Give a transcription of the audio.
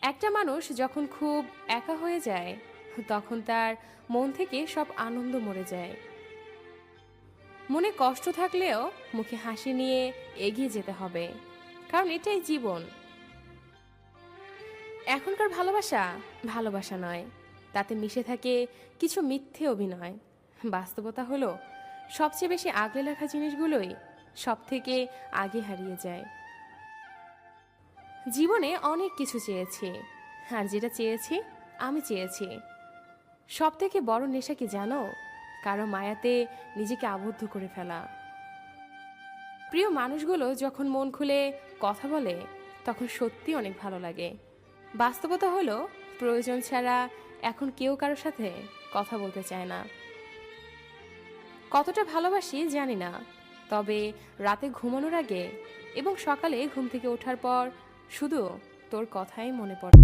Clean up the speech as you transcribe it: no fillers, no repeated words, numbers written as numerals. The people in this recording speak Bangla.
একটা মানুষ যখন খুব একা হয়ে যায় তখন তার মন থেকে সব আনন্দ মরে যায়। মনে কষ্ট থাকলেও মুখে হাসি নিয়ে এগিয়ে যেতে হবে, কারণ এটাই জীবন। এখনকার ভালোবাসা ভালোবাসা নয়, তাতে মিশে থাকে কিছু মিথ্যে অভিনয়। বাস্তবতা হলো সবচেয়ে বেশি আগলে রাখা জিনিসগুলোই সব থেকে আগে হারিয়ে যায়। জীবনে অনেক কিছু চেয়েছি, আর যেটা চেয়েছি আমি চেয়েছি। সব থেকে বড় নেশা কি জানো? কারো মায়াতে নিজেকে আবদ্ধ করে ফেলা। প্রিয় মানুষগুলো যখন মন খুলে কথা বলে তখন সত্যি অনেক ভালো লাগে। বাস্তবতা হলো প্রয়োজন ছাড়া এখন কেউ কারোর সাথে কথা বলতে চায় না। কতটা ভালোবাসি জানি না, তবে রাতে ঘুমানোর আগে এবং সকালে ঘুম থেকে ওঠার পর শুধু তোর কথাই মনে পড়ে।